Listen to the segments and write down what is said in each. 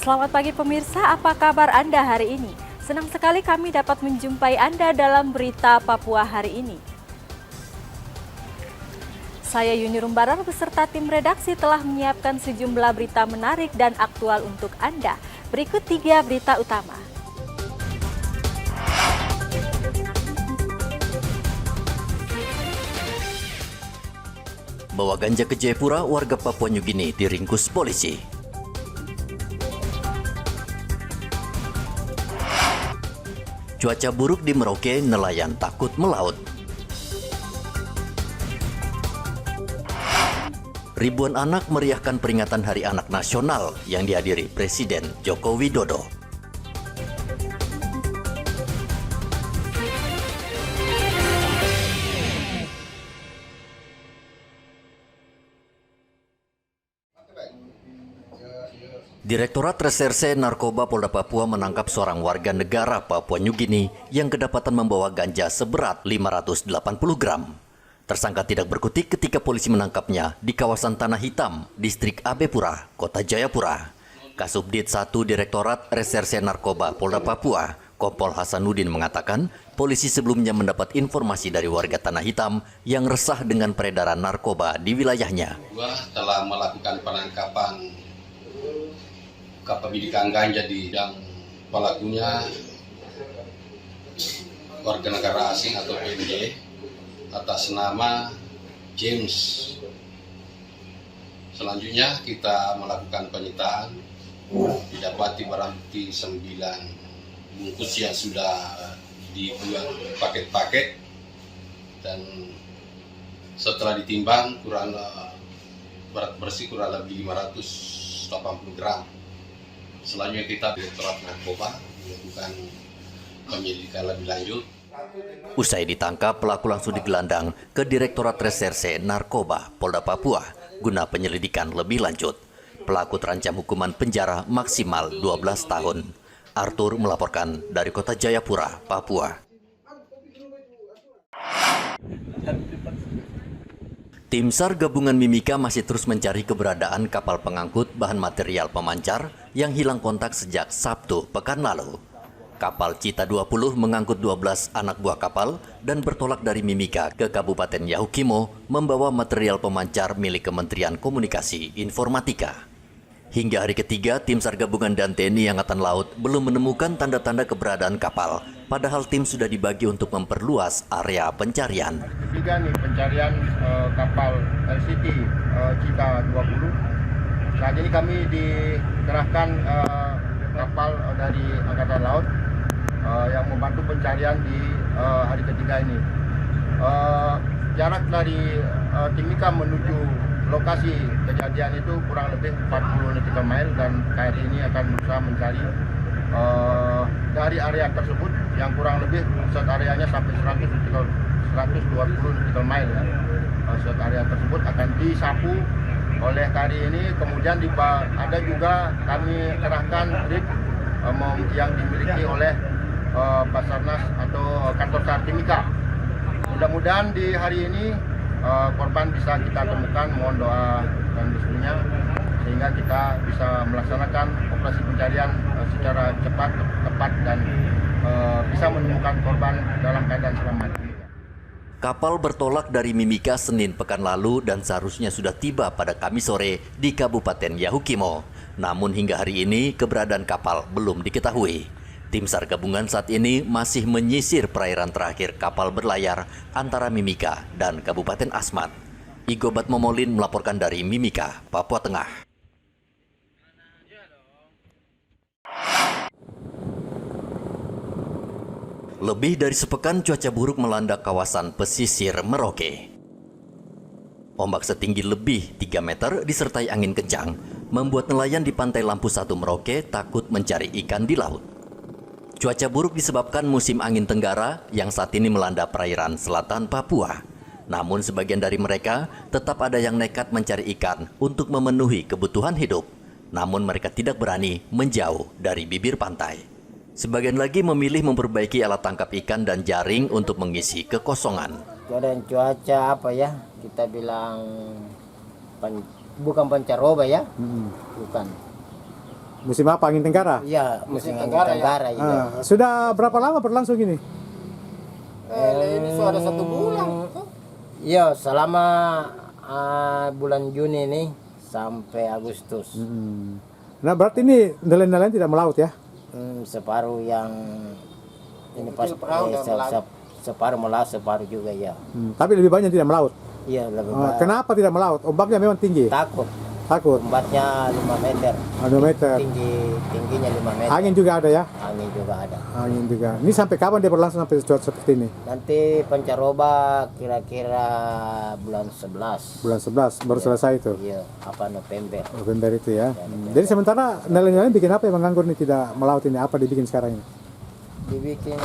Selamat pagi pemirsa, apa kabar Anda hari ini? Senang sekali kami dapat menjumpai Anda dalam berita Papua hari ini. Saya Yuni Rumbarar beserta tim redaksi telah menyiapkan sejumlah berita menarik dan aktual untuk Anda. Berikut 3 berita utama. Bawa ganja ke Jayapura, warga Papua New Guinea diringkus polisi. Cuaca buruk di Merauke, nelayan takut melaut. Ribuan anak meriahkan peringatan Hari Anak Nasional yang dihadiri Presiden Joko Widodo. Direktorat Reserse Narkoba Polda Papua menangkap seorang warga negara Papua New Guinea yang kedapatan membawa ganja seberat 580 gram. Tersangka tidak berkutik ketika polisi menangkapnya di kawasan Tanah Hitam, Distrik Abepura, Kota Jayapura. Kasubdit 1 Direktorat Reserse Narkoba Polda Papua, Kompol Hasanuddin mengatakan, polisi sebelumnya mendapat informasi dari warga Tanah Hitam yang resah dengan peredaran narkoba di wilayahnya. Telah melakukan penangkapan kepemilikan ganja di yang pelakunya warga negara asing atau PNJ atas nama James. Selanjutnya kita melakukan penyitaan, didapati barang bukti 9 bungkus yang sudah dibuat paket-paket, dan setelah ditimbang berat bersih kurang lebih 580 gram. Selanjutnya kita Direktorat Narkoba melakukan penyelidikan lebih lanjut. Usai ditangkap, pelaku langsung digelandang ke Direktorat Reserse Narkoba Polda Papua guna penyelidikan lebih lanjut. Pelaku terancam hukuman penjara maksimal 12 tahun. Arthur melaporkan dari Kota Jayapura, Papua. Tim SAR gabungan Mimika masih terus mencari keberadaan kapal pengangkut bahan material pemancar yang hilang kontak sejak Sabtu pekan lalu. Kapal Cita 20 mengangkut 12 anak buah kapal dan bertolak dari Mimika ke Kabupaten Yahukimo membawa material pemancar milik Kementerian Komunikasi Informatika. Hingga hari ketiga, tim SAR gabungan dan TNI Angkatan Laut belum menemukan tanda-tanda keberadaan kapal, padahal tim sudah dibagi untuk memperluas area pencarian. Ketiga nih pencarian kapal LCT Cita 20. Saat ini kami dikerahkan kapal dari Angkatan Laut yang membantu pencarian di hari ketiga ini. Jarak dari Timika menuju lokasi kejadian itu kurang lebih 40 nautical mile, dan KRI ini akan berusaha mencari dari area tersebut yang kurang lebih set areanya sampai 120 nautical mile ya. Set area tersebut akan disapu oleh KRI ini. Kemudian ada juga kami kerahkan rig yang dimiliki oleh Basarnas atau kantor SAR Timika. Mudah-mudahan di hari ini korban bisa kita temukan, mohon doa dan restunya, sehingga kita bisa melaksanakan operasi pencarian secara cepat, tepat, dan bisa menemukan korban dalam keadaan selamat. Kapal bertolak dari Mimika Senin pekan lalu dan seharusnya sudah tiba pada Kamis sore di Kabupaten Yahukimo. Namun hingga hari ini keberadaan kapal belum diketahui. Tim SAR gabungan saat ini masih menyisir perairan terakhir kapal berlayar antara Mimika dan Kabupaten Asmat. Igobat Momolin melaporkan dari Mimika, Papua Tengah. Lebih dari sepekan cuaca buruk melanda kawasan pesisir Merauke. Ombak setinggi lebih 3 meter disertai angin kencang membuat nelayan di pantai Lampu 1 Merauke takut mencari ikan di laut. Cuaca buruk disebabkan musim angin tenggara yang saat ini melanda perairan selatan Papua. Namun sebagian dari mereka tetap ada yang nekat mencari ikan untuk memenuhi kebutuhan hidup. Namun mereka tidak berani menjauh dari bibir pantai. Sebagian lagi memilih memperbaiki alat tangkap ikan dan jaring untuk mengisi kekosongan. Keadaan cuaca apa ya, kita bilang bukan pancaroba ya, bukan. Musim apa? Angin Tenggara? Iya, musim angin Tenggara, ya. tenggara ya. Sudah berapa lama berlangsung ini? Ini sudah 1 bulan. Iya, selama bulan Juni ini sampai Agustus. Nah berarti ini nelayan-nelayan tidak melaut ya? Separuh yang ini pas perahu dan melaut. separuh melaut, separuh juga ya. Tapi lebih banyak tidak melaut. Iya, lebih banyak. Kenapa tidak melaut? Ombaknya memang tinggi. Takut. Takut. Ombaknya 5 meter. 2 meter. Tingginya 5 meter. Angin juga ada ya? Angin juga ada. Angin juga. Ini sampai kapan dia berlangsung sampai cuaca seperti ini? Nanti pancaroba kira-kira bulan 11. Bulan 11 baru selesai itu. Iya, apa November. November itu ya. Jadi sementara nelayan-nelayan bikin apa yang menganggur nih tidak melaut ini? Apa dibikin sekarang ini? Dibikin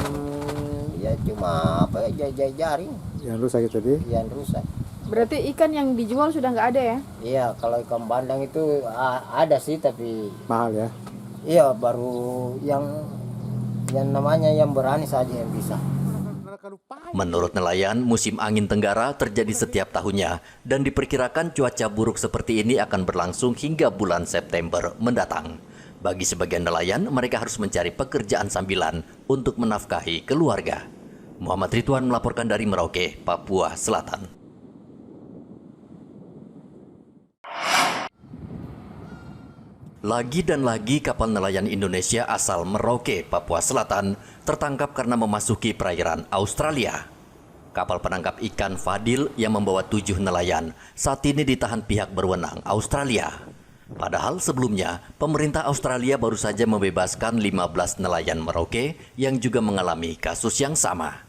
ya cuma apa ya jaring Yang rusak itu tadi? yang rusak. Berarti ikan yang dijual sudah nggak ada ya? Iya, kalau ikan bandeng itu ada sih, tapi Mahal ya? iya baru yang namanya yang berani saja yang bisa. Menurut nelayan, musim angin tenggara terjadi setiap tahunnya dan diperkirakan cuaca buruk seperti ini akan berlangsung hingga bulan September mendatang. Bagi sebagian nelayan, mereka harus mencari pekerjaan sambilan untuk menafkahi keluarga. Muhammad Ridwan melaporkan dari Merauke, Papua Selatan. Lagi dan lagi kapal nelayan Indonesia asal Merauke, Papua Selatan tertangkap karena memasuki perairan Australia. Kapal penangkap ikan Fadil yang membawa 7 nelayan saat ini ditahan pihak berwenang Australia. Padahal sebelumnya, pemerintah Australia baru saja membebaskan 15 nelayan Merauke yang juga mengalami kasus yang sama.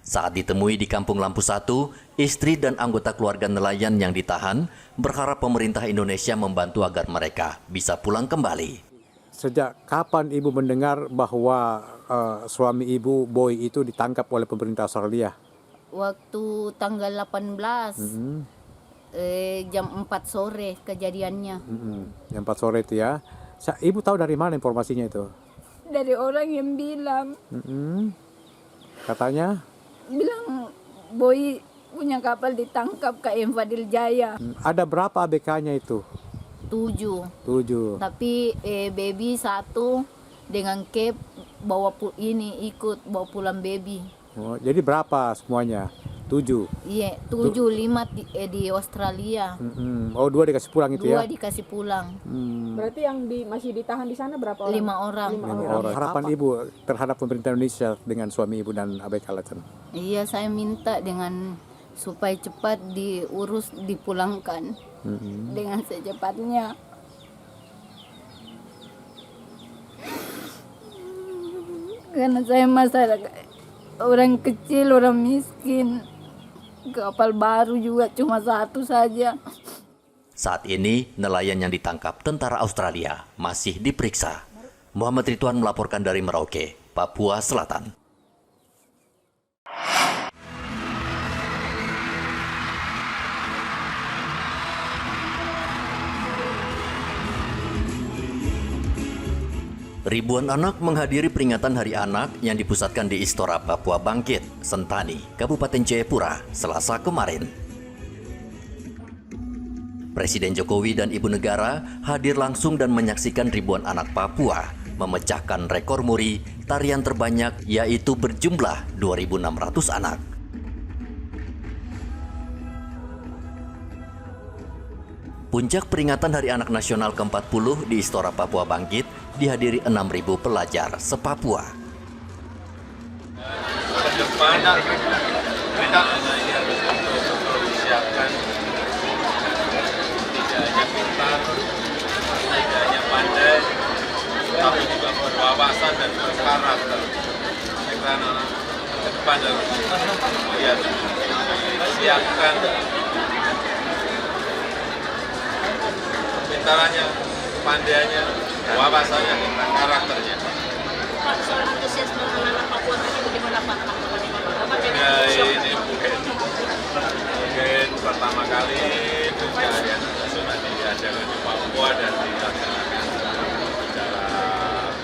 Saat ditemui di Kampung Lampu 1, istri dan anggota keluarga nelayan yang ditahan berharap pemerintah Indonesia membantu agar mereka bisa pulang kembali. Sejak kapan ibu mendengar bahwa suami ibu Boy itu ditangkap oleh pemerintah Australia? Waktu tanggal 18 jam 4 sore kejadiannya. Yang 4 sore itu ya. Ibu tahu dari mana informasinya itu? Dari orang yang bilang Katanya? bilang Boy punya kapal ditangkap KM Fadil Jaya. Ada berapa ABK-nya itu? 7. 7. Tapi baby 1 dengan Cape ikut bawa pulang baby. Oh, jadi berapa semuanya? 7. Iya, 7 5 di Australia. Oh, 2 dikasih pulang itu 2 ya? dikasih pulang. Berarti yang masih ditahan di sana berapa orang? 5 orang. 5 orang. Harapan ibu terhadap pemerintah Indonesia dengan suami ibu dan ABK Laten? Iya, saya minta dengan supaya cepat diurus, dipulangkan dengan secepatnya. Karena saya masyarakat orang kecil, orang miskin, kapal baru juga cuma 1 saja. Saat ini, nelayan yang ditangkap tentara Australia masih diperiksa. Muhammad Ridwan melaporkan dari Merauke, Papua Selatan. Ribuan anak menghadiri peringatan Hari Anak yang dipusatkan di Istora Papua Bangkit, Sentani, Kabupaten Jayapura, Selasa kemarin. Presiden Jokowi dan Ibu Negara hadir langsung dan menyaksikan ribuan anak Papua memecahkan rekor muri tarian terbanyak, yaitu berjumlah 2.600 anak. Puncak peringatan Hari Anak Nasional ke-40 di Istora Papua Bangkit dihadiri 6.000 pelajar se-Papua. Ke depan kita siapkan tidak hanya pintar, tidak hanya pandai, tapi juga berwawasan dan berkarakter. Kita anak ke depan harus lihat, siapkan pintarannya, pandainya, wawasannya, dan karakternya. Pak, soal antusiasme anak-anak Papua tadi bagaimana Pak? Ya, ini mungkin pertama kali pencarian nasional diadakan di Papua dan dilaksanakan secara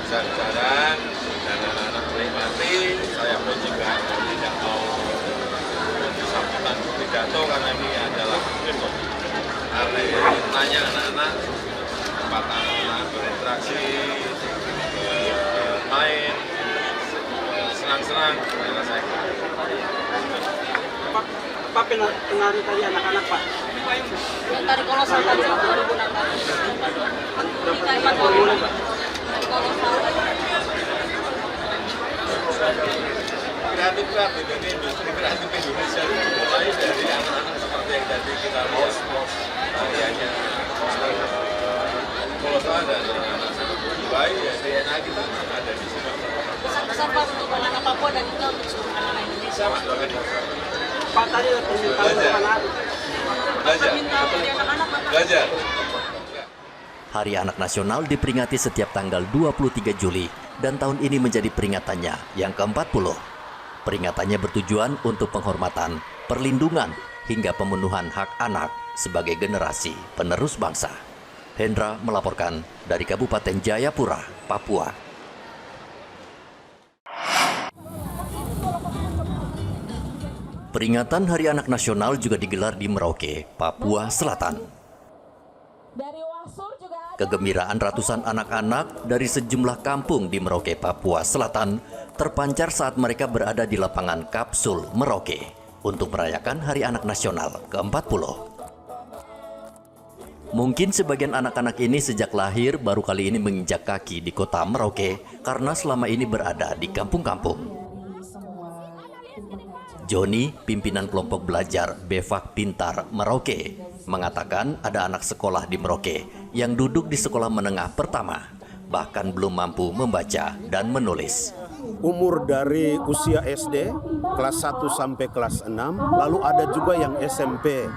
besar-besaran dan anak-anak menikmati. Saya pun juga tidak mau sambutan pidato karena ini adalah karena nanya anak-anak, kesempatan anak berinteraksi senang saya rasakan. Pak penari tadi anak-anak Pak? Yang tari kolosal tadi 2016. Berapa mulai Pak? Tari kolosal. Kreatif ini industri kreatif Indonesia mulai dari anak-anak seperti yang tadi kita lihat tariannya kolosal dan anak-anak seperti baik ya DNA kita ada di sini. Pesan-pesan Pak untuk anak-anak Papua dan juga untuk seluruh anak-anak Indonesia. Sama Pak tadi permintaan anak-anak. Belajar. Hari Anak Nasional diperingati setiap tanggal 23 Juli dan tahun ini menjadi peringatannya yang ke-40. Peringatannya bertujuan untuk penghormatan, perlindungan, hingga pemenuhan hak anak sebagai generasi penerus bangsa. Hendra melaporkan dari Kabupaten Jayapura, Papua. Peringatan Hari Anak Nasional juga digelar di Merauke, Papua Selatan. Kegembiraan ratusan anak-anak dari sejumlah kampung di Merauke, Papua Selatan terpancar saat mereka berada di lapangan Kapsul Merauke untuk merayakan Hari Anak Nasional ke-40. Mungkin sebagian anak-anak ini sejak lahir baru kali ini menginjak kaki di kota Merauke karena selama ini berada di kampung-kampung. Joni, pimpinan kelompok belajar Befak Pintar Merauke, mengatakan ada anak sekolah di Merauke yang duduk di sekolah menengah pertama, bahkan belum mampu membaca dan menulis. Umur dari usia SD, kelas 1 sampai kelas 6, lalu ada juga yang SMP.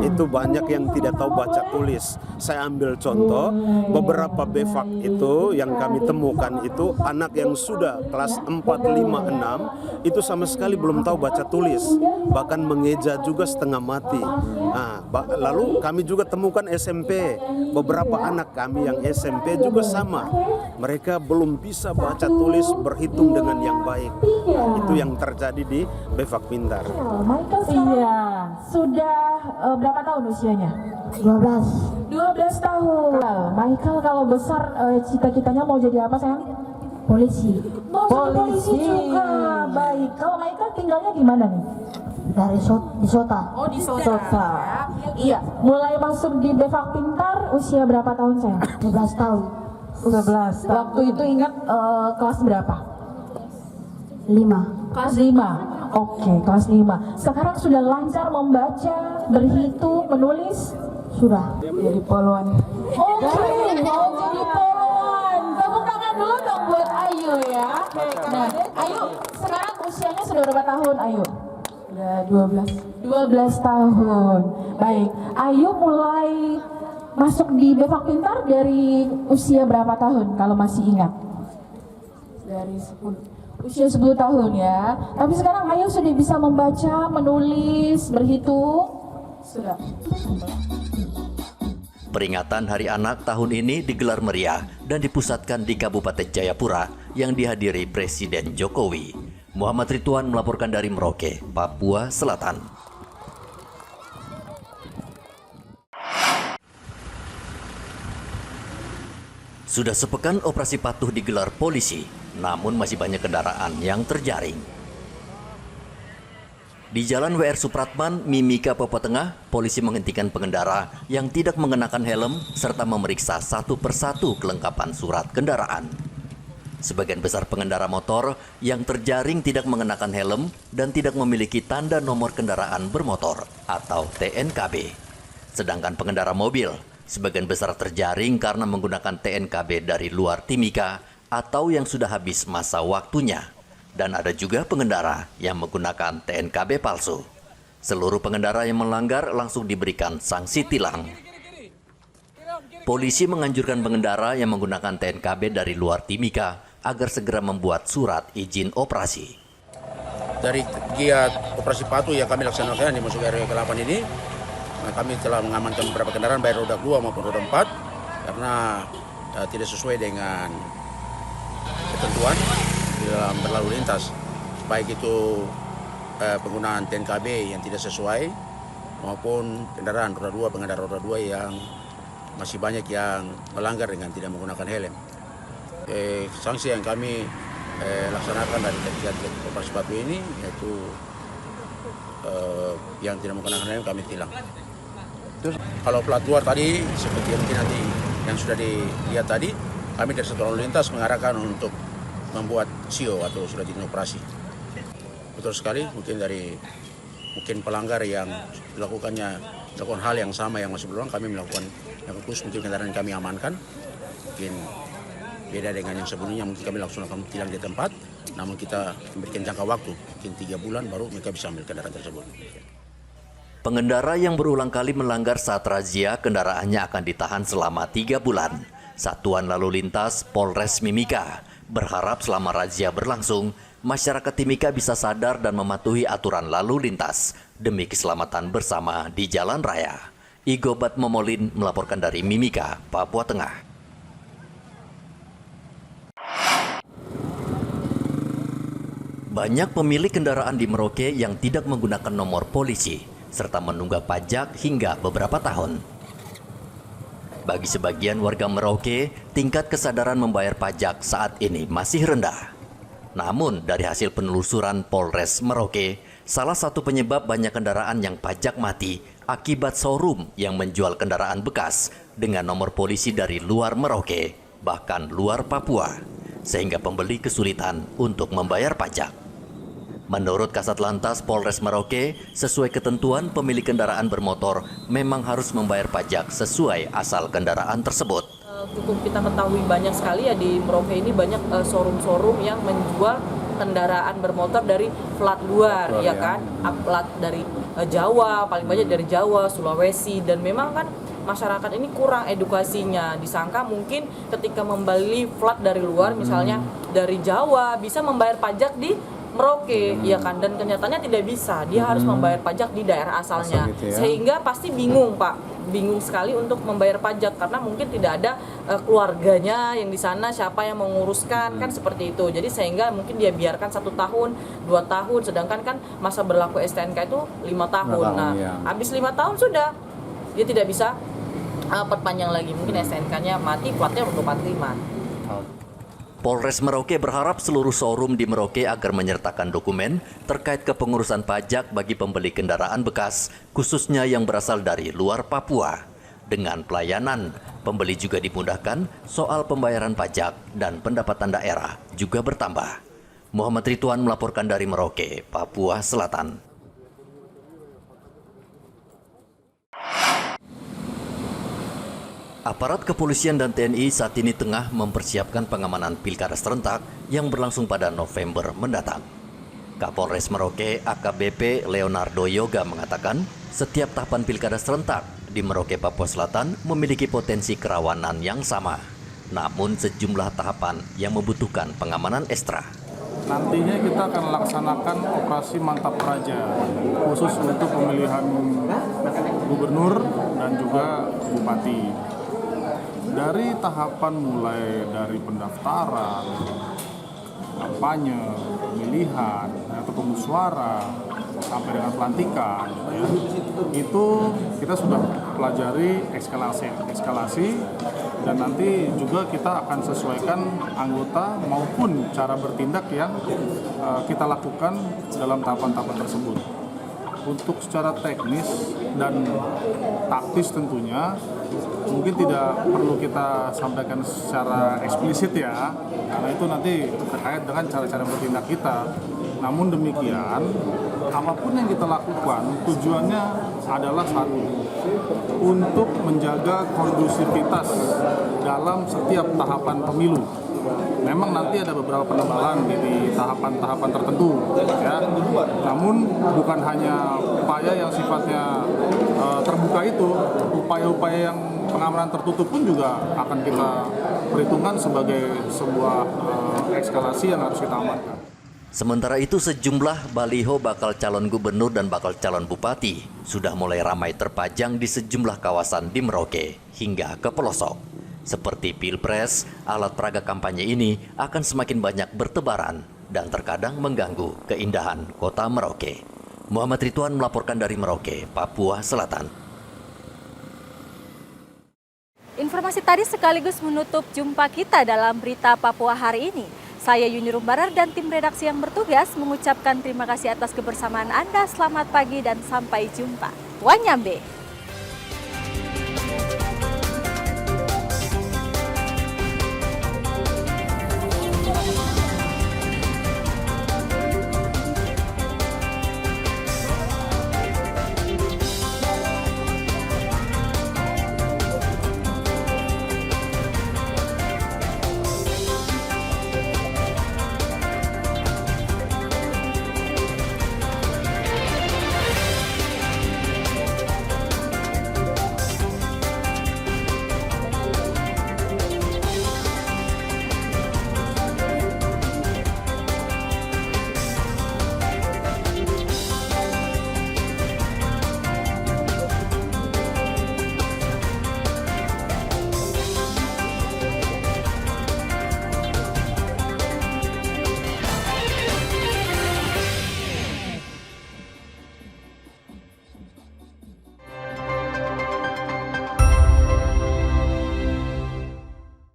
Itu banyak yang tidak tahu baca tulis. Saya ambil contoh, beberapa befak itu yang kami temukan itu anak yang sudah kelas 4, 5, 6, itu sama sekali belum tahu baca tulis. Bahkan mengeja juga setengah mati. Nah, lalu kami juga temukan SMP. Beberapa anak kami yang SMP juga sama. Mereka belum bisa baca tulis, berhitung dengan yang baik. Itu yang terjadi di Befak Pintar. Iya, sudah berapa tahun usianya? 12 tahun. Michael kalau besar cita-citanya mau jadi apa sayang? Polisi. Mau polisi juga. Baik. Kalau Michael tinggalnya di mana nih? Di Sota. Oh, di Sota. Iya. Mulai masuk di Befak Pintar usia berapa tahun sayang? 12 tahun. 12. Waktu itu ingat kelas berapa? 5. Kelas 5. Oke, kelas 5. Sekarang sudah lancar membaca, berhitung, menulis? Sudah. Jadi poluan. Oke, mau jadi poluan. Tepuk tangan dulu dong buat Ayu ya. Nah, Ayu sekarang usianya sudah berapa tahun Ayu? Sudah 12 tahun. Baik, Ayu mulai masuk di Befak Pintar dari usia berapa tahun kalau masih ingat? Dari 10. Usia 10 tahun ya. Tapi sekarang Ayu sudah bisa membaca, menulis, berhitung? Sudah. Peringatan Hari Anak tahun ini digelar meriah dan dipusatkan di Kabupaten Jayapura yang dihadiri Presiden Jokowi. Muhammad Ridwan melaporkan dari Merauke, Papua Selatan. Sudah sepekan operasi patuh digelar polisi, namun masih banyak kendaraan yang terjaring. Di Jalan WR Supratman, Mimika, Papua Tengah, polisi menghentikan pengendara yang tidak mengenakan helm serta memeriksa satu persatu kelengkapan surat kendaraan. Sebagian besar pengendara motor yang terjaring tidak mengenakan helm dan tidak memiliki tanda nomor kendaraan bermotor atau TNKB. Sedangkan pengendara mobil sebagian besar terjaring karena menggunakan TNKB dari luar Timika atau yang sudah habis masa waktunya. Dan ada juga pengendara yang menggunakan TNKB palsu. Seluruh pengendara yang melanggar langsung diberikan sanksi tilang. Polisi menganjurkan pengendara yang menggunakan TNKB dari luar Timika agar segera membuat surat izin operasi. Dari giat operasi patuh yang kami laksanakan di masuk RW ke-8 ini, kami telah mengamankan beberapa kendaraan baik roda 2 maupun roda 4 karena tidak sesuai dengan ketentuan di dalam berlalu lintas, baik itu penggunaan TNKB yang tidak sesuai maupun kendaraan roda 2, pengendara roda 2 yang masih banyak yang melanggar dengan tidak menggunakan helm. Sanksi yang kami laksanakan dari kegiatan operasi patuh ini, yaitu yang tidak menggunakan helm kami tilang. Terus kalau plat luar tadi seperti yang mungkin nanti yang sudah dilihat tadi, kami dari Satuan Lalu Lintas mengarahkan untuk membuat SIO atau surat izin operasi. Betul sekali, mungkin pelanggar yang melakukan hal yang sama yang masih berulang, kami melakukan yang khusus, mungkin kendaraan yang kami amankan, mungkin beda dengan yang sebelumnya, mungkin kami langsung akan tilang di tempat, namun kita memberikan jangka waktu, mungkin 3 bulan baru mereka bisa ambil kendaraan tersebut. Pengendara yang berulang kali melanggar saat razia, kendaraannya akan ditahan selama 3 bulan. Satuan Lalu Lintas Polres Mimika berharap selama razia berlangsung, masyarakat Timika bisa sadar dan mematuhi aturan lalu lintas demi keselamatan bersama di jalan raya. Igobat Momolin melaporkan dari Mimika, Papua Tengah. Banyak pemilik kendaraan di Merauke yang tidak menggunakan nomor polisi serta menunggak pajak hingga beberapa tahun. Bagi sebagian warga Merauke, tingkat kesadaran membayar pajak saat ini masih rendah. Namun, dari hasil penelusuran Polres Merauke, salah satu penyebab banyak kendaraan yang pajak mati akibat showroom yang menjual kendaraan bekas dengan nomor polisi dari luar Merauke, bahkan luar Papua, sehingga pembeli kesulitan untuk membayar pajak. Menurut Kasat Lantas Polres Merauke, sesuai ketentuan pemilik kendaraan bermotor memang harus membayar pajak sesuai asal kendaraan tersebut. Cukup kita ketahui banyak sekali ya di Merauke ini banyak showroom-showroom yang menjual kendaraan bermotor dari plat luar, ya kan, plat dari Jawa, paling banyak dari Jawa, Sulawesi, dan memang kan masyarakat ini kurang edukasinya. Disangka mungkin ketika membeli plat dari luar, misalnya dari Jawa, bisa membayar pajak di Merauke, ya kan, dan kenyataannya tidak bisa. Dia harus membayar pajak di daerah asalnya, gitu ya. Sehingga pasti bingung, Pak, bingung sekali untuk membayar pajak karena mungkin tidak ada keluarganya yang di sana, siapa yang menguruskan, kan seperti itu. Jadi sehingga mungkin dia biarkan 1 tahun, 2 tahun, sedangkan kan masa berlaku STNK itu 5 tahun. Nah, habis 5 tahun sudah dia tidak bisa perpanjang lagi, mungkin STNK-nya mati, platnya untuk 45. Polres Merauke berharap seluruh showroom di Merauke agar menyertakan dokumen terkait kepengurusan pajak bagi pembeli kendaraan bekas, khususnya yang berasal dari luar Papua. Dengan pelayanan, pembeli juga dimudahkan soal pembayaran pajak dan pendapatan daerah juga bertambah. Muhammad Ridwan melaporkan dari Merauke, Papua Selatan. Aparat kepolisian dan TNI saat ini tengah mempersiapkan pengamanan pilkada serentak yang berlangsung pada November mendatang. Kapolres Merauke AKBP Leonardo Yoga mengatakan setiap tahapan pilkada serentak di Merauke, Papua Selatan memiliki potensi kerawanan yang sama. Namun sejumlah tahapan yang membutuhkan pengamanan ekstra. Nantinya kita akan laksanakan operasi Mantap Praja khusus untuk pemilihan gubernur dan juga bupati. Dari tahapan mulai dari pendaftaran, kampanye, pemilihan, atau pemusyawarah, sampai dengan pelantikan, ya, itu kita sudah pelajari eskalasi, dan nanti juga kita akan sesuaikan anggota maupun cara bertindak yang kita lakukan dalam tahapan-tahapan tersebut. Untuk secara teknis dan taktis tentunya mungkin tidak perlu kita sampaikan secara eksplisit ya, karena itu nanti terkait dengan cara-cara bertindak kita. Namun demikian, apapun yang kita lakukan tujuannya adalah satu, untuk menjaga kondusivitas dalam setiap tahapan pemilu. Memang nanti ada beberapa penebalan di tahapan-tahapan tertentu, ya. Namun bukan hanya upaya yang sifatnya terbuka itu, upaya-upaya yang pengamanan tertutup pun juga akan kita perhitungkan sebagai sebuah eskalasi yang harus kita amankan. Sementara itu sejumlah baliho bakal calon gubernur dan bakal calon bupati sudah mulai ramai terpajang di sejumlah kawasan di Merauke hingga ke pelosok. Seperti Pilpres, alat peraga kampanye ini akan semakin banyak bertebaran dan terkadang mengganggu keindahan kota Merauke. Muhammad Ridwan melaporkan dari Merauke, Papua Selatan. Informasi tadi sekaligus menutup jumpa kita dalam Berita Papua hari ini. Saya Yuni Rumbarar dan tim redaksi yang bertugas mengucapkan terima kasih atas kebersamaan Anda. Selamat pagi dan sampai jumpa. Wanyambe.